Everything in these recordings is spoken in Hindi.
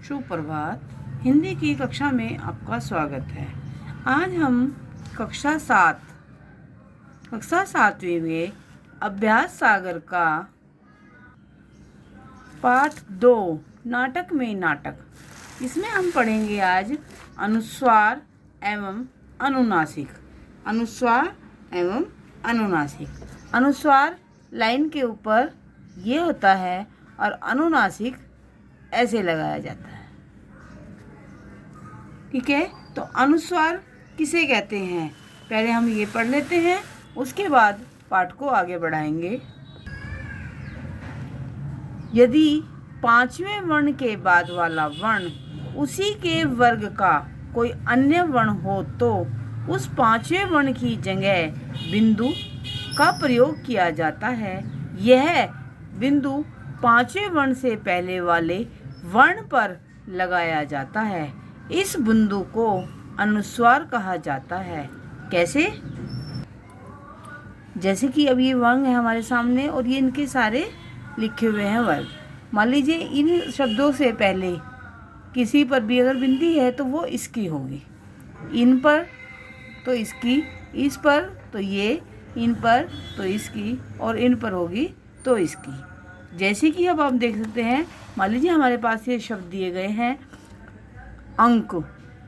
सुप्रभात। हिंदी की कक्षा में आपका स्वागत है। आज हम कक्षा सातवीं में अभ्यास सागर का पाठ 2 नाटक में नाटक, इसमें हम पढ़ेंगे आज अनुस्वार एवं अनुनासिक। अनुस्वार एवं अनुनासिक। अनुस्वार लाइन के ऊपर ये होता है और अनुनासिक ऐसे लगाया जाता है। ठीक है, तो अनुस्वार किसे कहते हैं पहले हम ये पढ़ लेते हैं, उसके बाद पाठ को आगे बढ़ाएंगे। यदि पांचवें वर्ण के बाद वाला वर्ण उसी के वर्ग का कोई अन्य वर्ण हो तो उस पांचवें वर्ण की जगह बिंदु का प्रयोग किया जाता है। यह बिंदु पांचवें वर्ण से पहले वाले वर्ण पर लगाया जाता है। इस बिंदु को अनुस्वार कहा जाता है। कैसे? जैसे कि अब ये वर्ण है हमारे सामने और ये इनके सारे लिखे हुए हैं वर्ग। मान लीजिए इन शब्दों से पहले किसी पर भी अगर बिंदी है तो वो इसकी होगी, इन पर तो इसकी, इस पर तो ये, इन पर तो इसकी और इन पर होगी तो इसकी। जैसे कि अब आप देख सकते हैं, मान लीजिए हमारे पास ये शब्द दिए गए हैं अंक,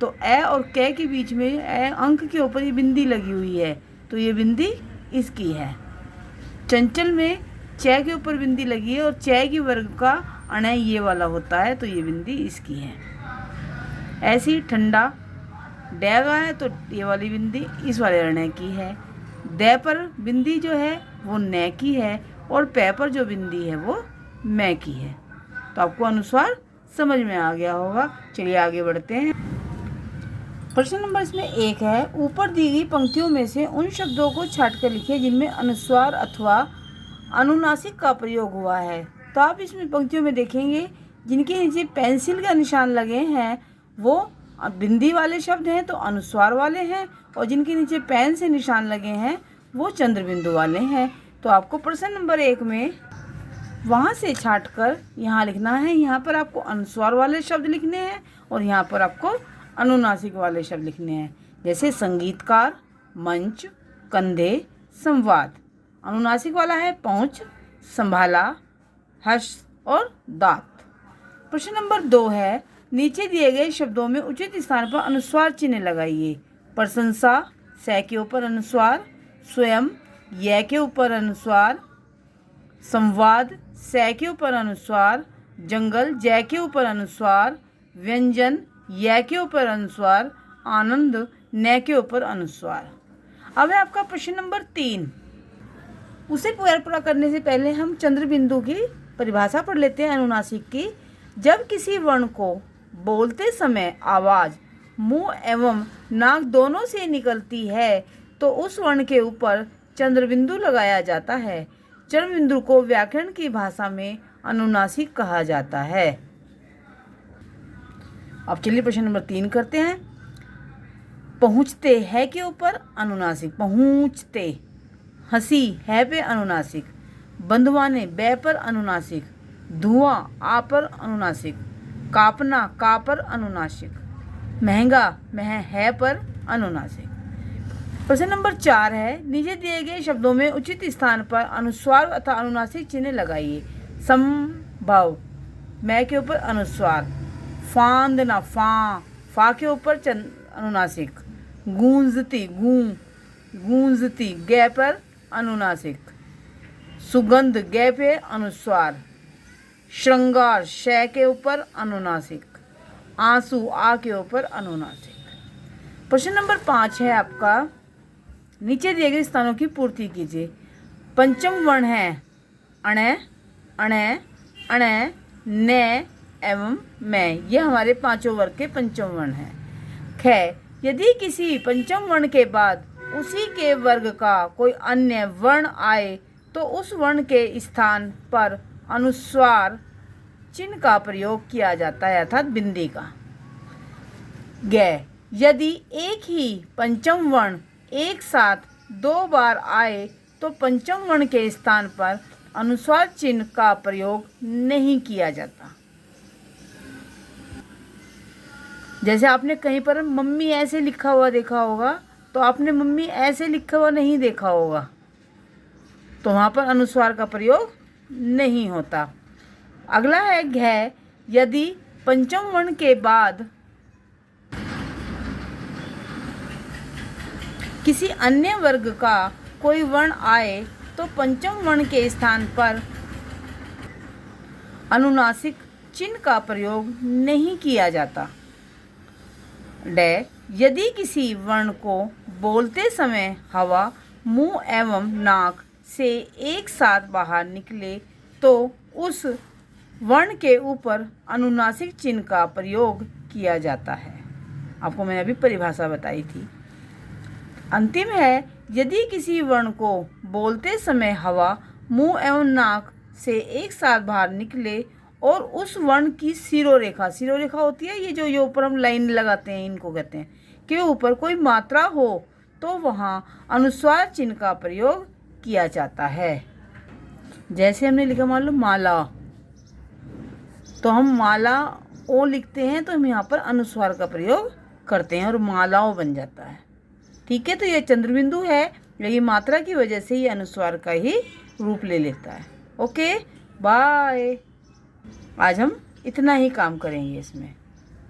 तो ए और क के बीच में अंक के ऊपर ये बिंदी लगी हुई है तो ये बिंदी इसकी है। चंचल में च के ऊपर बिंदी लगी है और च की वर्ग का अण ये वाला होता है तो ये बिंदी इसकी है। ऐसे ही ठंडा डैगा है तो ये वाली बिंदी इस वाले अण की है। द पर बिंदी जो है वो न की है और पै पर जो बिंदी है वो मैं की है। तो आपको अनुस्वार समझ में आ गया होगा। चलिए आगे बढ़ते हैं। प्रश्न नंबर इसमें 1 है, ऊपर दी गई पंक्तियों में से उन शब्दों को छांटकर लिखिए जिनमें अनुस्वार अथवा अनुनासिक का प्रयोग हुआ है। तो आप इसमें पंक्तियों में देखेंगे जिनके नीचे पेंसिल का निशान लगे हैं वो बिंदी वाले शब्द हैं तो अनुस्वार वाले हैं, और जिनके नीचे पेन से निशान लगे हैं वो चंद्र बिंदु वाले हैं। तो आपको प्रश्न नंबर 1 में वहाँ से छांटकर यहाँ लिखना है। यहाँ पर आपको अनुस्वार वाले शब्द लिखने हैं और यहाँ पर आपको अनुनासिक वाले शब्द लिखने हैं। जैसे संगीतकार, मंच, कंधे, संवाद। अनुनासिक वाला है पहुँच, संभाला, हर्ष और दांत। प्रश्न नंबर 2 है, नीचे दिए गए शब्दों में उचित स्थान पर अनुस्वार चिन्ह लगाइए। प्रशंसा स के ऊपर अनुस्वार, स्वयं य के ऊपर अनुस्वार, संवाद स के ऊपर अनुस्वार, जंगल ज के ऊपर अनुस्वार, व्यंजन य के ऊपर अनुस्वार, आनंद न के ऊपर अनुस्वार। अब है आपका प्रश्न नंबर 3। उसे पूरा करने से पहले हम चंद्र बिंदु की परिभाषा पढ़ लेते हैं अनुनासिक की। जब किसी वर्ण को बोलते समय आवाज़ मुंह एवं नाक दोनों से निकलती है तो उस वर्ण के ऊपर चंद्र बिंदु लगाया जाता है। चंद्र बिंदु को व्याकरण की भाषा में अनुनासिक कहा जाता है। अब चलिए प्रश्न नंबर 3 करते हैं। पहुँचते है के ऊपर अनुनासिक, पहुँचते। हंसी है पे अनुनासिक, बंधवाने ब पर अनुनासिक, धुआं आ पर अनुनासिक, कापना का पर अनुनासिक, महंगा मह है पर अनुनासिक। प्रश्न नंबर 4 है, नीचे दिए गए शब्दों में उचित स्थान पर अनुस्वार अथवा अनुनासिक चिन्ह लगाइए। संभव मैं के ऊपर अनुस्वार, फांदना फा के ऊपर अनुनासिक, गूंजती गूंजती ग पर अनुनासिक, सुगंध ग पे अनुस्वार, श्रृंगार श के ऊपर अनुनासिक, आंसू आ के ऊपर अनुनासिक। प्रश्न नंबर 5 है आपका, नीचे दिए गए स्थानों की पूर्ति कीजिए। पंचम वर्ण है अण, न एवं मैं, ये हमारे पांचों वर्ग के पंचम वर्ण हैं। ख, यदि किसी पंचम वर्ण के बाद उसी के वर्ग का कोई अन्य वर्ण आए तो उस वर्ण के स्थान पर अनुस्वार चिन्ह का प्रयोग किया जाता है अर्थात बिंदी का। ग, यदि एक ही पंचम वर्ण एक साथ 2 बार आए तो पंचम वर्ण के स्थान पर अनुस्वार चिन्ह का प्रयोग नहीं किया जाता। जैसे आपने कहीं पर मम्मी ऐसे लिखा हुआ देखा होगा, तो आपने मम्मी ऐसे लिखा हुआ नहीं देखा होगा, तो वहाँ पर अनुस्वार का प्रयोग नहीं होता। अगला है घ। यदि पंचम वर्ण के बाद किसी अन्य वर्ग का कोई वर्ण आए तो पंचम वर्ण के स्थान पर अनुनासिक चिन्ह का प्रयोग नहीं किया जाता। ड। यदि किसी वर्ण को बोलते समय हवा मुंह एवं नाक से एक साथ बाहर निकले तो उस वर्ण के ऊपर अनुनासिक चिन्ह का प्रयोग किया जाता है। आपको मैंने अभी परिभाषा बताई थी। अंतिम है, यदि किसी वर्ण को बोलते समय हवा मुंह एवं नाक से एक साथ बाहर निकले और उस वर्ण की सिरोरेखा होती है ये जो ऊपर हम लाइन लगाते हैं, इनको कहते हैं, के ऊपर कोई मात्रा हो तो वहाँ अनुस्वार चिन्ह का प्रयोग किया जाता है। जैसे हमने लिखा मान लो माला, तो हम माला ओ लिखते हैं तो हम यहाँ पर अनुस्वार का प्रयोग करते हैं और मालाओं बन जाता है। ठीक है, तो ये चंद्रबिंदु है, ये मात्रा की वजह से ये अनुस्वार का ही रूप ले लेता है। Okay bye. आज हम इतना ही काम करेंगे इसमें।